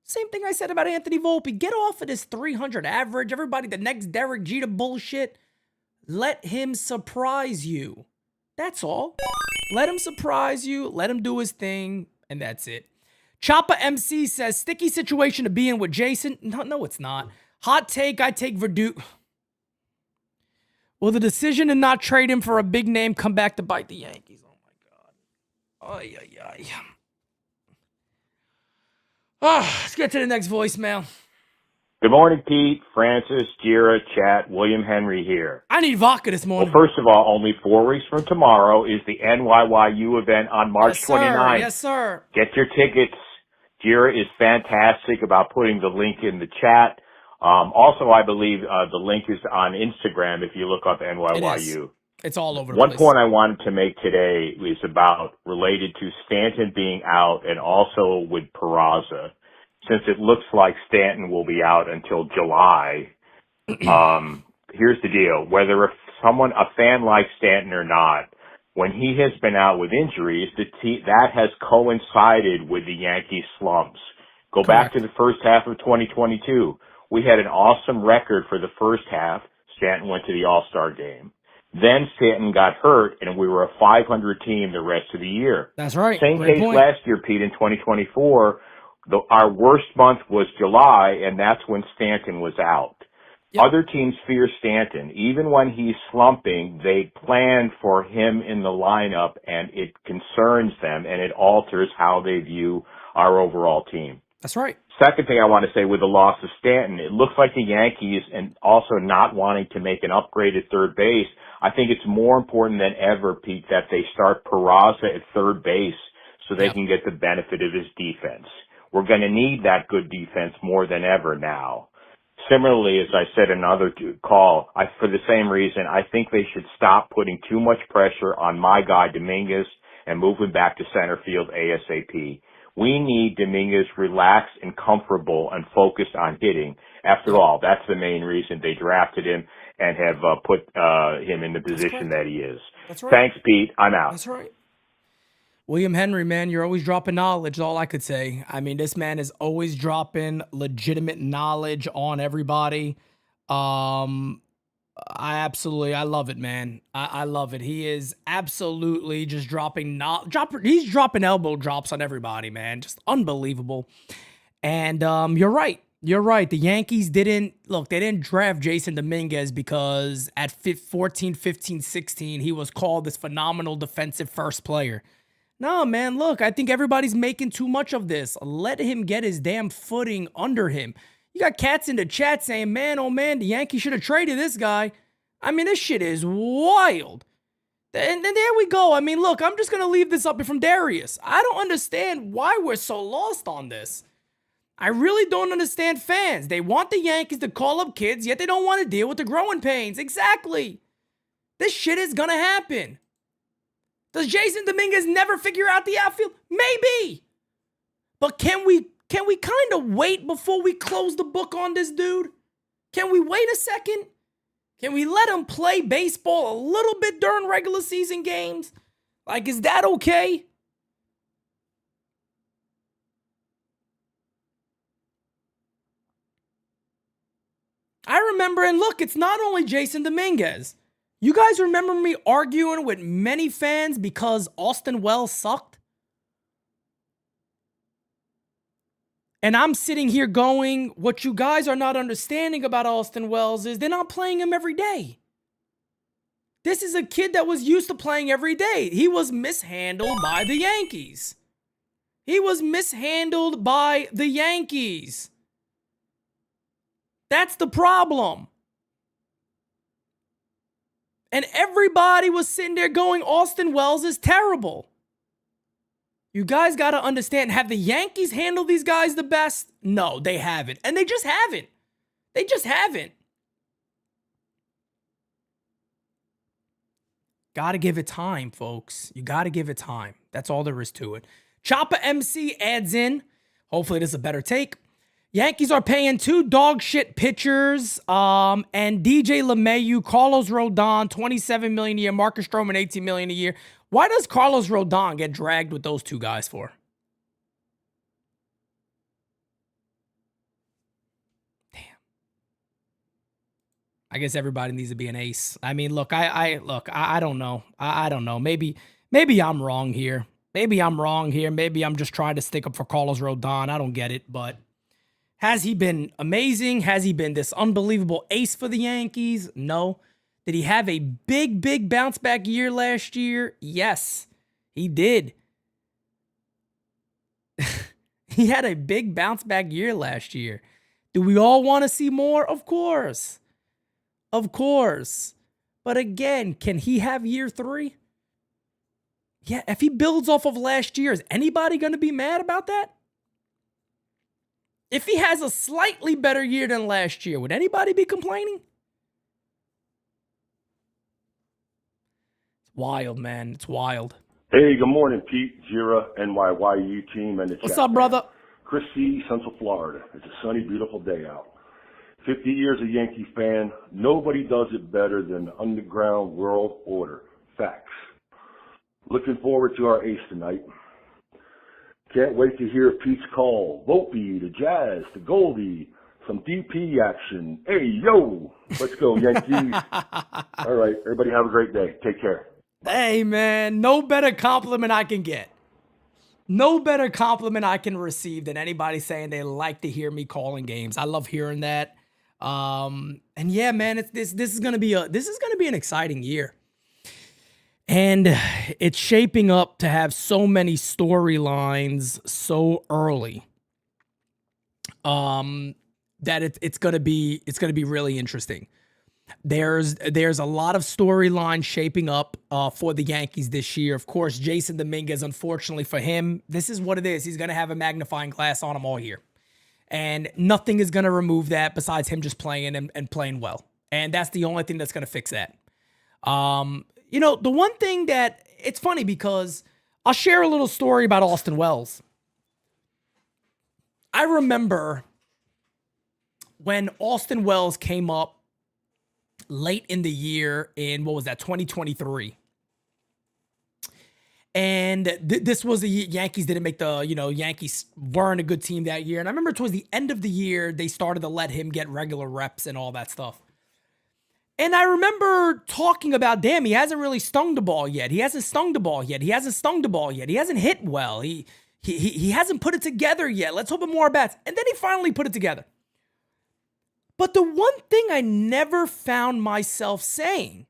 Speaker 1: Same thing I said about Anthony Volpe. Get off of this 300 average. Everybody, the next Derek Jeter bullshit. Let him surprise you. That's all. Let him surprise you. Let him do his thing. And that's it. Choppa MC says, sticky situation to be in with Jason. No, it's not. Hot take, I take Verdugo. Will the decision to not trade him for a big name come back to bite the Yankees? Oh, my God. Ay, ay, ay. Let's get to the next voicemail.
Speaker 8: Good morning, Pete, Francis, Jira, Chat, William Henry here.
Speaker 1: I need vodka this morning.
Speaker 8: Well, first of all, only 4 weeks from tomorrow is the NYYU event on March 29th.
Speaker 1: Yes, sir.
Speaker 8: Get your tickets. Jira is fantastic about putting the link in the chat. Also, I believe the link is on Instagram if you look up NYYU.
Speaker 1: It's all over the
Speaker 8: One
Speaker 1: place.
Speaker 8: point I wanted to make today is about related to Stanton being out and also with Peraza. Since it looks like Stanton will be out until July, here's the deal. Whether a fan likes Stanton or not, when he has been out with injuries, that has coincided with the Yankees slumps. Go back to the first half of 2022. We had an awesome record for the first half. Stanton went to the All-Star game. Then Stanton got hurt, and we were a 500 team the rest of the year.
Speaker 1: That's right.
Speaker 8: Same
Speaker 1: Great
Speaker 8: case
Speaker 1: point.
Speaker 8: last year, Pete, in 2024. Our worst month was July, and that's when Stanton was out. Yep. Other teams fear Stanton. Even when he's slumping, they plan for him in the lineup, and it concerns them, and it alters how they view our overall team.
Speaker 1: That's right.
Speaker 8: Second thing I want to say with the loss of Stanton, it looks like the Yankees, and also not wanting to make an upgrade at third base, I think it's more important than ever, Pete, that they start Peraza at third base so they can get the benefit of his defense. We're going to need that good defense more than ever now. Similarly, as I said in another call, for the same reason, I think they should stop putting too much pressure on my guy Dominguez and move him back to center field ASAP. We need Dominguez relaxed and comfortable and focused on hitting. After all, that's the main reason they drafted him and have put him in the position that he is.
Speaker 1: That's right.
Speaker 8: Thanks, Pete. I'm out.
Speaker 1: That's right. William Henry, man, you're always dropping knowledge, all I could say. I mean, this man is always dropping legitimate knowledge on everybody. I love it, man. I love it. He is absolutely just he's dropping elbow drops on everybody, man. Just unbelievable. And you're right. You're right. The Yankees they didn't draft Jason Dominguez because at 14, 15, 16, he was called this phenomenal defensive first player. No, man, look, I think everybody's making too much of this. Let him get his damn footing under him. You got cats in the chat saying, man, oh man, the Yankees should have traded this guy. I mean, this shit is wild. And there we go. I mean, look, I'm just going to leave this up from Darius. I don't understand why we're so lost on this. I really don't understand fans. They want the Yankees to call up kids, yet they don't want to deal with the growing pains. Exactly. This shit is going to happen. Does Jason Dominguez never figure out the outfield? Maybe. But can we kind of wait before we close the book on this dude? Can we wait a second? Can we let him play baseball a little bit during regular season games? Like, is that okay? I remember, and look, it's not only Jason Dominguez. You guys remember me arguing with many fans because Austin Wells sucked? And I'm sitting here going, what you guys are not understanding about Austin Wells is they're not playing him every day. This is a kid that was used to playing every day. He was mishandled by the Yankees. He was mishandled by the Yankees. That's the problem. And everybody was sitting there going, Austin Wells is terrible. You guys got to understand, have the Yankees handled these guys the best? No, they haven't. And they just haven't. They just haven't. Got to give it time, folks. You got to give it time. That's all there is to it. Chopper MC adds in. Hopefully this is a better take. Yankees are paying 2 dog shit pitchers, and DJ LeMahieu, Carlos Rodon, $27 million a year, Marcus Stroman, $18 million a year. Why does Carlos Rodon get dragged with those 2 guys for? Damn. I guess everybody needs to be an ace. I mean, look, I don't know. I don't know. Maybe I'm wrong here. Maybe I'm just trying to stick up for Carlos Rodon. I don't get it, but has he been amazing? Has he been this unbelievable ace for the Yankees? No. Did he have a big bounce back year last year? Yes, he did. He had a big bounce back year last year. Do we all want to see more? Of course. Of course. But again, can he have year 3? Yeah, if he builds off of last year, is anybody going to be mad about that? If he has a slightly better year than last year, would anybody be complaining? It's wild, man. It's wild.
Speaker 9: Hey, good morning, Pete, Jira, NYYU team, and the
Speaker 1: What's
Speaker 9: chat.
Speaker 1: up, brother?
Speaker 9: Chris C., Central Florida. It's a sunny, beautiful day out. 50 years a Yankee fan. Nobody does it better than the underground world order. Facts. Looking forward to our ace tonight. Can't wait to hear Pete's call. Volpe, the Jazz, the Goldie, some DP action. Hey, yo, let's go, Yankees. All right, everybody have a great day. Take care.
Speaker 1: Hey, man, no better compliment I can get. No better compliment I can receive than anybody saying they like to hear me calling games. I love hearing that. And yeah, man, this is gonna be an exciting year. And it's shaping up to have so many storylines so early. That it's gonna be really interesting. There's a lot of storylines shaping up for the Yankees this year. Of course, Jason Dominguez, unfortunately for him, this is what it is. He's gonna have a magnifying glass on him all year. And nothing is gonna remove that besides him just playing and playing well. And that's the only thing that's gonna fix that. You know, the one thing that, it's funny because I'll share a little story about Austin Wells. I remember when Austin Wells came up late in the year in, 2023. And this was the Yankees didn't make the, Yankees weren't a good team that year. And I remember towards the end of the year, they started to let him get regular reps and all that stuff. And I remember talking about, damn, he hasn't really stung the ball yet. He hasn't hit well. He hasn't put it together yet. Let's hope more bats. And then he finally put it together. But the one thing I never found myself saying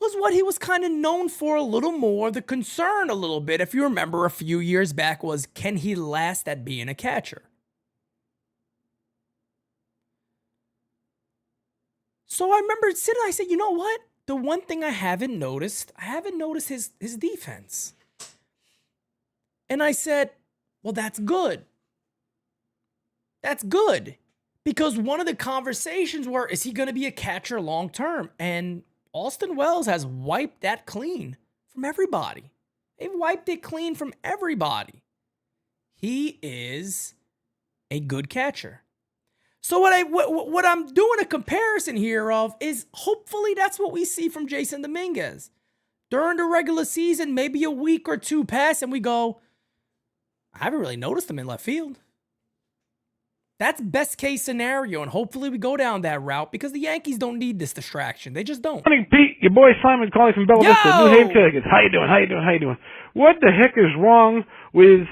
Speaker 1: was what he was kind of known for a little more. The concern a little bit, if you remember a few years back, was can he last at being a catcher? So I remember sitting, I said, you know what? The one thing I haven't noticed his defense. And I said, well, that's good. That's good. Because one of the conversations were, is he going to be a catcher long term? And Austin Wells has wiped that clean from everybody. They've wiped it clean from everybody. He is a good catcher. So what I'm doing a comparison here of is hopefully that's what we see from Jason Dominguez. During the regular season, maybe a week or two pass and we go, I haven't really noticed him in left field. That's best case scenario, and hopefully we go down that route because the Yankees don't need this distraction. They just don't.
Speaker 10: Morning, Pete. Your boy Simon calling from Bella Vista, New Haven, Connecticut. How you doing? What the heck is wrong with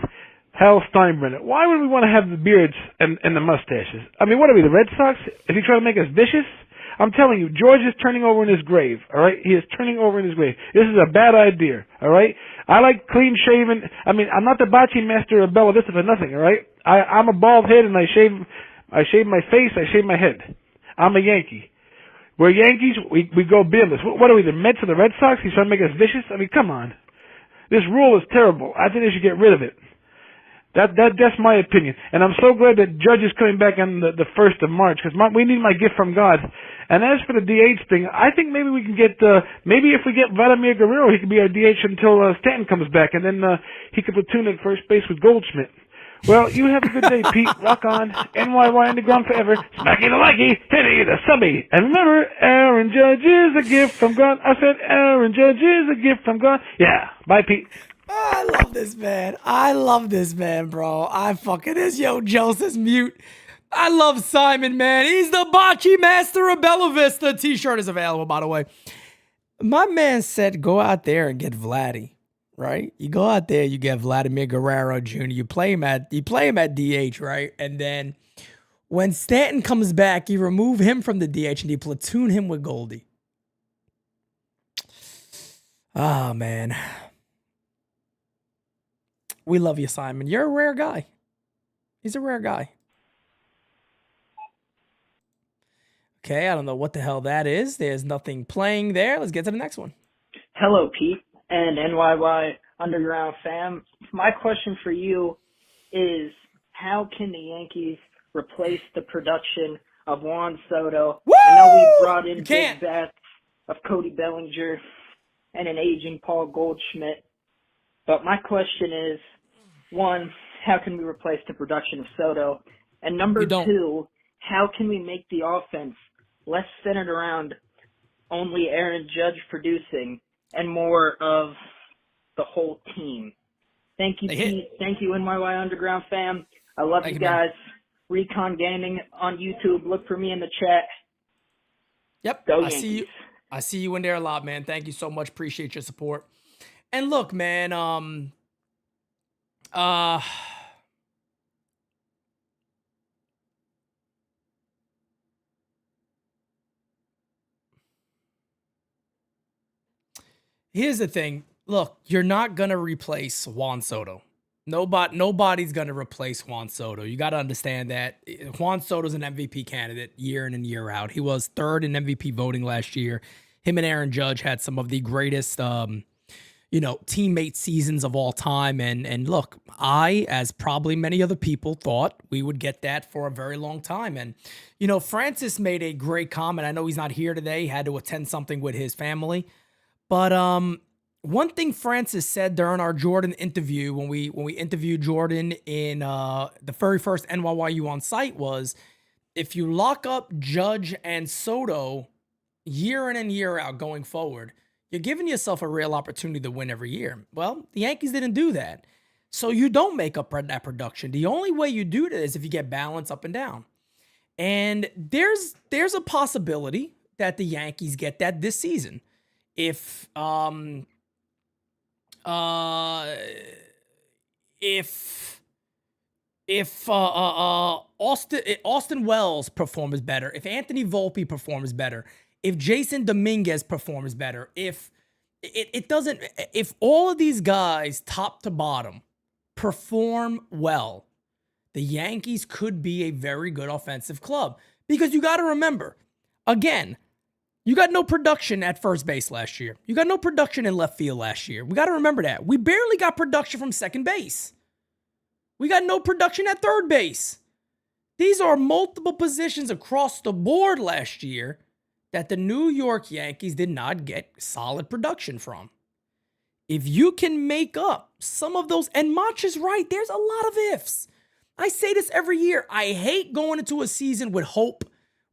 Speaker 10: Hal Steinbrenner? Why would we want to have the beards and the mustaches? I mean, what are we, the Red Sox? Is he trying to make us vicious? I'm telling you, George is turning over in his grave, all right? He is turning over in his grave. This is a bad idea, all right? I like clean-shaven. I mean, I'm not the bocce master of Bella Vista for nothing, all right? I'm a bald head, and I shave my face, I shave my head. I'm a Yankee. We're Yankees, we go beardless. What are we, the Mets or the Red Sox? He's trying to make us vicious? I mean, come on. This rule is terrible. I think they should get rid of it. That's my opinion. And I'm so glad that Judge is coming back on the 1st of March, because we need my gift from God. And as for the DH thing, I think maybe we can get, maybe if we get Vladimir Guerrero, he could be our DH until Stanton comes back, and then he could platoon at first base with Goldschmidt. Well, you have a good day, Pete. Rock on. NYY Underground forever. Smacky the likey, hitty the subby. And remember, Aaron Judge is a gift from God. I said Aaron Judge is a gift from God. Yeah. Bye, Pete.
Speaker 1: Oh, I love this man, bro. Yo, Joseph's mute. I love Simon, man. He's the bocce master of Bella Vista. T-shirt is available, by the way. My man said go out there and get Vladdy, right? You go out there, you get Vladimir Guerrero Jr., you play him at DH, right? And then when Stanton comes back, you remove him from the DH and you platoon him with Goldie. Oh, man. We love you, Simon. You're a rare guy. He's a rare guy. Okay, I don't know what the hell that is. There's nothing playing there. Let's get to the next one.
Speaker 11: Hello, Pete and NYY Underground fam. My question for you is, how can the Yankees replace the production of Juan Soto?
Speaker 1: Woo!
Speaker 11: I know we brought in
Speaker 1: Can't.
Speaker 11: big bats of Cody Bellinger and an aging Paul Goldschmidt. But my question is, one, how can we replace the production of Soto? And number two, how can we make the offense less centered around only Aaron Judge producing and more of the whole team? Thank you, Pete. Thank you, NYY Underground fam. I love you guys. Recon Gaming on YouTube. Look for me in the chat.
Speaker 1: Yep.
Speaker 11: Go
Speaker 1: I
Speaker 11: Yankees.
Speaker 1: see you. I see you in there a lot, man. Thank you so much. Appreciate your support. And look, man, here's the thing. Look, you're not going to replace Juan Soto. Nobody's going to replace Juan Soto. You got to understand that Juan Soto's an MVP candidate year in and year out. He was third in MVP voting last year. Him and Aaron Judge had some of the greatest, teammate seasons of all time. And look, I, as probably many other people, thought we would get that for a very long time. And, Francis made a great comment. I know he's not here today. He had to attend something with his family. But one thing Francis said during our Jordan interview, when we interviewed Jordan in the very first NYYU on site, was if you lock up Judge and Soto year in and year out going forward, you're giving yourself a real opportunity to win every year. Well, the Yankees didn't do that. So you don't make up that production. The only way you do that is if you get balance up and down. And there's a possibility that the Yankees get that this season. If Austin Wells performs better, if Anthony Volpe performs better, if Jason Dominguez performs better, if all of these guys top to bottom perform well, the Yankees could be a very good offensive club. Because you got to remember, again, you got no production at first base last year. You got no production in left field last year. We got to remember that. We barely got production from second base. We got no production at third base. These are multiple positions across the board last year that the New York Yankees did not get solid production from. If you can make up some of those, and Mach is right, there's a lot of ifs. I say this every year. I hate going into a season with hope,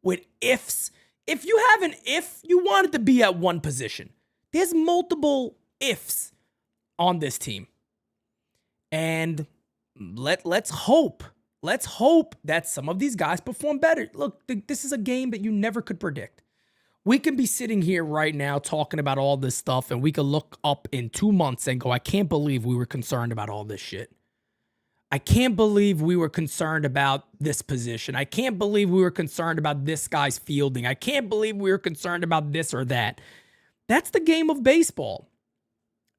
Speaker 1: with ifs. If you have an if, you want it to be at one position. There's multiple ifs on this team. And let's hope let's hope that some of these guys perform better. Look, this is a game that you never could predict. We can be sitting here right now talking about all this stuff, and we could look up in 2 months and go, I can't believe we were concerned about all this shit. I can't believe we were concerned about this position. I can't believe we were concerned about this guy's fielding. I can't believe we were concerned about this or that. That's the game of baseball.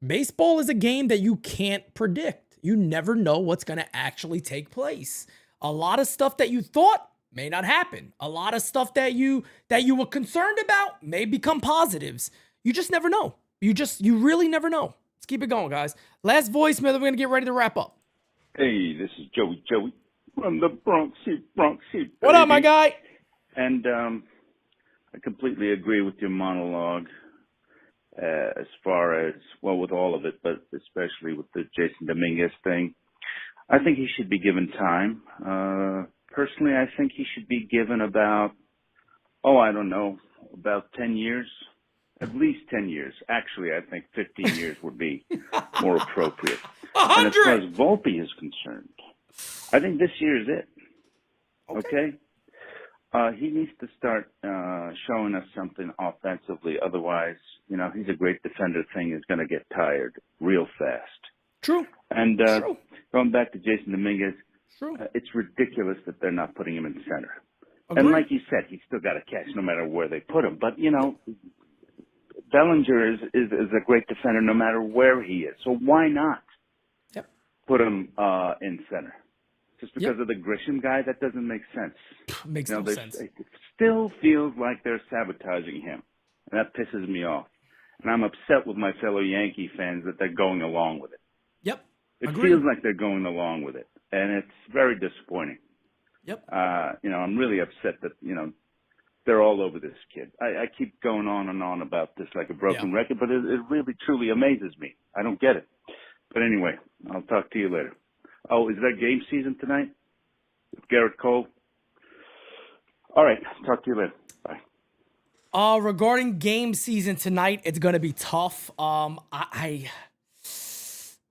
Speaker 1: Baseball is a game that you can't predict. You never know what's going to actually take place. A lot of stuff that you thought may not happen. A lot of stuff that you were concerned about may become positives. You just never know. You really never know. Let's keep it going, guys. Last voicemail, we're going to get ready to wrap up.
Speaker 12: Hey, this is Joey from the Bronx.
Speaker 1: What up, my guy?
Speaker 12: And I completely agree with your monologue as far as, well, with all of it, but especially with the Jason Dominguez thing. I think he should be given time. Personally, I think he should be given about 10 years. At least 10 years. Actually, I think 15 years would be more appropriate.
Speaker 1: 100!
Speaker 12: And as far as Volpe is concerned, I think this year is it. Okay? He needs to start showing us something offensively. Otherwise, he's a great defender. Thing is going to get tired real fast.
Speaker 1: True.
Speaker 12: And
Speaker 1: True.
Speaker 12: Going back to Jason Dominguez,
Speaker 1: True.
Speaker 12: It's ridiculous that they're not putting him in center.
Speaker 1: Agreed.
Speaker 12: And like you said, he's still got to catch no matter where they put him. But, Bellinger is a great defender no matter where he is. So why not put him in center? Just because of the Grisham guy? That doesn't make sense.
Speaker 1: Makes no sense.
Speaker 12: It still feels like they're sabotaging him. And that pisses me off. And I'm upset with my fellow Yankee fans that they're going along with it.
Speaker 1: Yep.
Speaker 12: It
Speaker 1: Agreed.
Speaker 12: feels like they're going along with it. And it's very disappointing.
Speaker 1: Yep.
Speaker 12: I'm really upset that, they're all over this kid. I keep going on and on about this like a broken record, but it really, truly amazes me. I don't get it. But anyway, I'll talk to you later. Oh, is that game season tonight? With Gerrit Cole? All right. Talk to you later. Bye.
Speaker 1: Regarding game season tonight, it's going to be tough.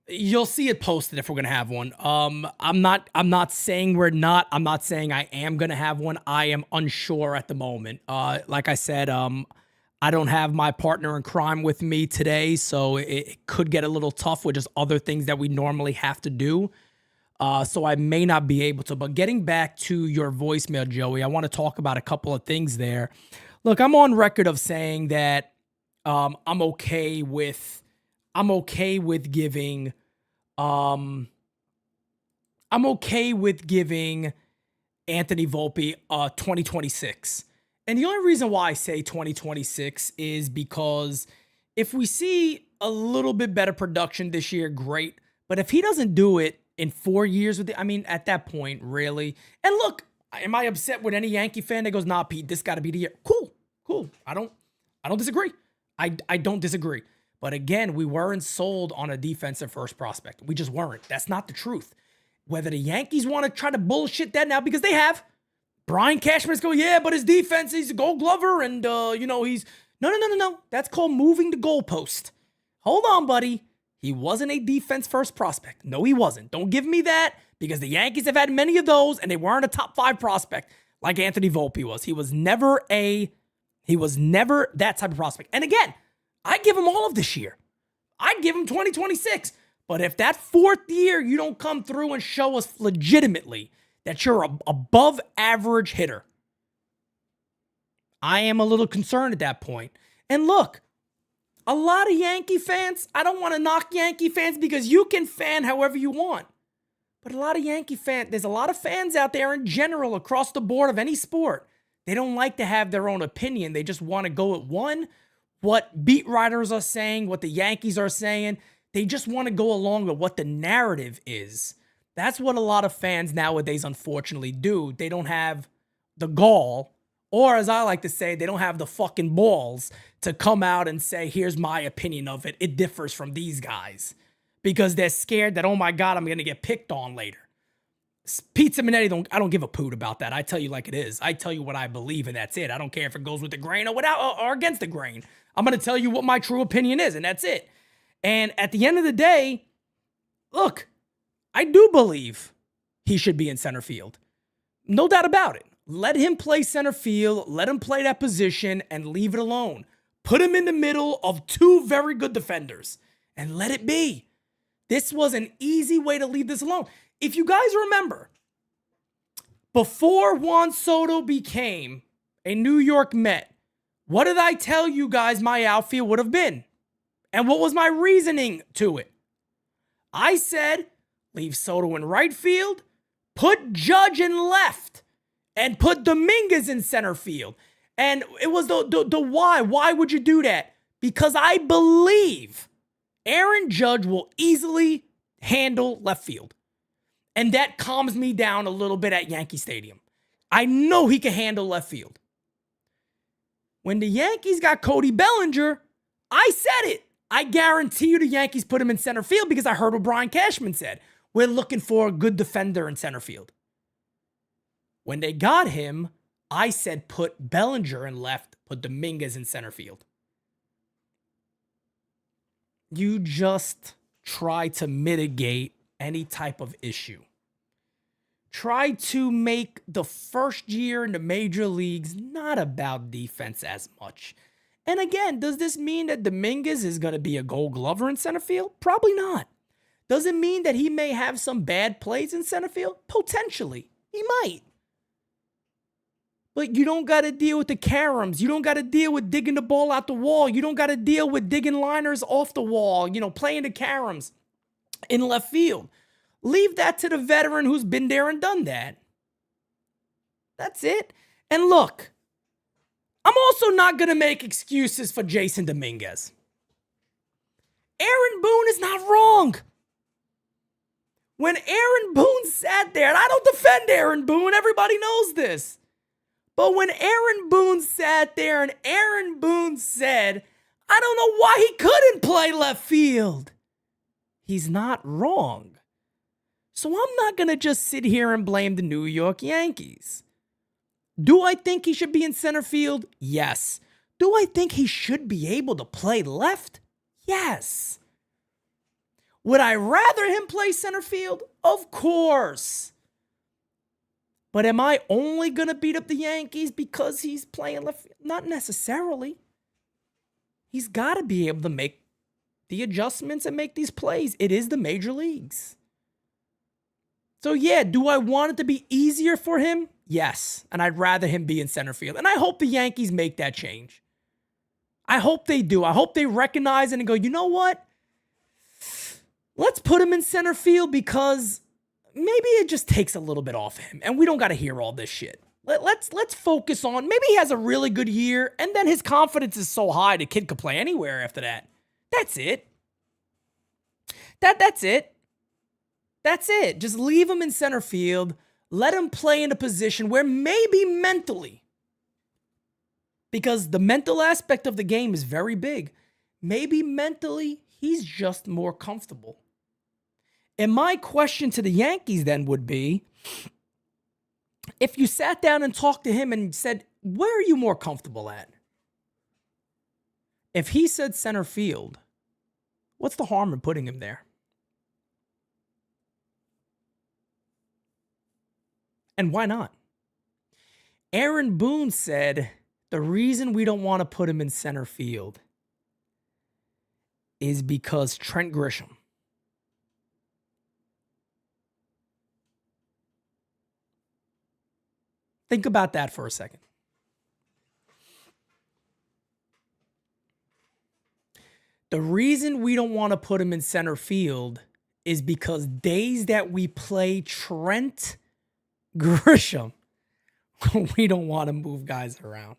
Speaker 1: You'll see it posted if we're going to have one. I'm not saying we're not. I'm not saying I am going to have one. I am unsure at the moment. Like I said, I don't have my partner in crime with me today, so it could get a little tough with just other things that we normally have to do. So I may not be able to. But getting back to your voicemail, Joey, I want to talk about a couple of things there. Look, I'm on record of saying that I'm okay with giving Anthony Volpe 2026. And the only reason why I say 2026 is because if we see a little bit better production this year, great. But if he doesn't do it in 4 years at that point, really. And look, am I upset with any Yankee fan that goes, nah, Pete, this gotta be the year? Cool. I don't disagree. I don't disagree. But again, we weren't sold on a defensive first prospect. We just weren't. That's not the truth. Whether the Yankees want to try to bullshit that now, because they have. Brian Cashman's going, yeah, but his defense, he's a Gold Glover, and, he's... No. That's called moving the goalpost. Hold on, buddy. He wasn't a defense first prospect. No, he wasn't. Don't give me that, because the Yankees have had many of those, and they weren't a top 5 prospect like Anthony Volpe was. He was never that type of prospect. And again, I give him all of this year. I give him 2026. But if that 4th year you don't come through and show us legitimately that you're a above average hitter, I am a little concerned at that point. And look, a lot of Yankee fans, I don't want to knock Yankee fans because you can fan however you want. But a lot of Yankee fans, there's a lot of fans out there in general across the board of any sport. They don't like to have their own opinion. They just want to go at what beat writers are saying, what the Yankees are saying. They just want to go along with what the narrative is. That's what a lot of fans nowadays, unfortunately, do. They don't have the gall, or as I like to say, they don't have the fucking balls to come out and say, here's my opinion of it. It differs from these guys. Because they're scared that, oh my God, I'm going to get picked on later. Pete Simonetti, I don't give a poot about that. I tell you like it is. I tell you what I believe, and that's it. I don't care if it goes with the grain or against the grain. I'm going to tell you what my true opinion is, and that's it. And at the end of the day, look, I do believe he should be in center field. No doubt about it. Let him play center field, let him play that position, and leave it alone. Put him in the middle of two very good defenders, and let it be. This was an easy way to leave this alone. If you guys remember, before Juan Soto became a New York Met, what did I tell you guys my outfield would have been? And what was my reasoning to it? I said, leave Soto in right field, put Judge in left, and put Dominguez in center field. And it was the why. Why would you do that? Because I believe Aaron Judge will easily handle left field. And that calms me down a little bit at Yankee Stadium. I know he can handle left field. When the Yankees got Cody Bellinger, I said it. I guarantee you the Yankees put him in center field because I heard what Brian Cashman said. We're looking for a good defender in center field. When they got him, I said put Bellinger in left, put Dominguez in center field. You just try to mitigate any type of issue. Try to make the first year in the major leagues not about defense as much. And again, does this mean that Dominguez is going to be a Gold Glover in center field? Probably not. Does it mean that he may have some bad plays in center field? Potentially. He might. But you don't got to deal with the caroms. You don't got to deal with digging the ball out the wall. You don't got to deal with digging liners off the wall, playing the caroms in left field. Leave that to the veteran who's been there and done that. That's it. And look, I'm also not going to make excuses for Jason Dominguez. Aaron Boone is not wrong. When Aaron Boone sat there, and I don't defend Aaron Boone, everybody knows this. But when Aaron Boone sat there and Aaron Boone said, I don't know why he couldn't play left field, he's not wrong. So I'm not going to just sit here and blame the New York Yankees. Do I think he should be in center field? Yes. Do I think he should be able to play left? Yes. Would I rather him play center field? Of course. But am I only going to beat up the Yankees because he's playing left field? Not necessarily. He's got to be able to make the adjustments and make these plays. It is the major leagues. So yeah, do I want it to be easier for him? Yes. And I'd rather him be in center field. And I hope the Yankees make that change. I hope they do. I hope they recognize it and go, you know what? Let's put him in center field because maybe it just takes a little bit off him. And we don't got to hear all this shit. Let's focus on, maybe he has a really good year and then his confidence is so high the kid could play anywhere after that. That's it. That's it. That's it. Just leave him in center field. Let him play in a position where maybe mentally, because the mental aspect of the game is very big, maybe mentally he's just more comfortable. And my question to the Yankees then would be, if you sat down and talked to him and said, where are you more comfortable at? If he said center field, what's the harm in putting him there? And why not? Aaron Boone said the reason we don't want to put him in center field is because Trent Grisham. Think about that for a second. The reason we don't want to put him in center field is because days that we play Trent Grisham, we don't want to move guys around.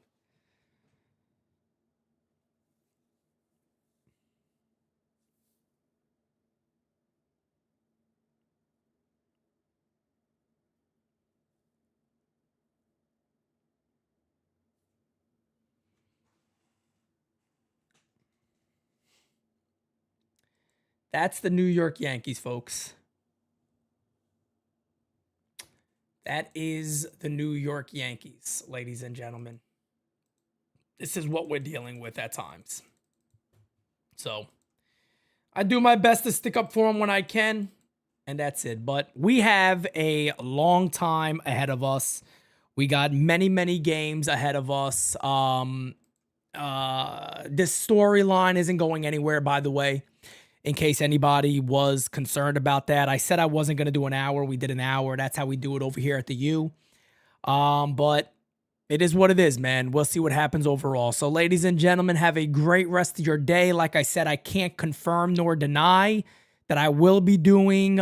Speaker 1: That's the New York Yankees, folks. That is the New York Yankees, ladies and gentlemen. This is what we're dealing with at times. So, I do my best to stick up for them when I can. and that's it. But we have a long time ahead of us. We got many, many games ahead of us. This storyline isn't going anywhere, by the way, in case anybody was concerned about that. I said I wasn't going to do an hour. We did an hour. That's how we do it over here at the U. But it is what it is, man. We'll see what happens overall. So, ladies and gentlemen, have a great rest of your day. Like I said, I can't confirm nor deny that I will be doing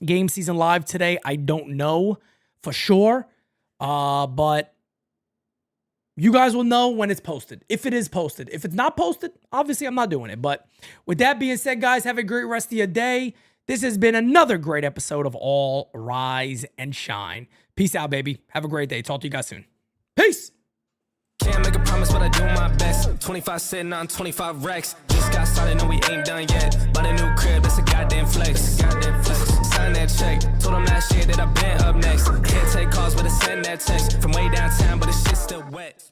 Speaker 1: Game Season Live today. I don't know for sure. But you guys will know when it's posted, if it is posted. If it's not posted, obviously I'm not doing it. But with that being said, guys, have a great rest of your day. This has been another great episode of All Rise and Shine. Peace out, baby. Have a great day. Talk to you guys soon. Peace.
Speaker 13: Can't make a promise, but I do my best. 25 sitting on 25 racks. Just got started, no, we ain't done yet. Bought a new crib, that's a goddamn flex. Sign that check. Told them last year that I've been up next. Can't take calls, but I send that text. From way downtown, but the shit's still wet.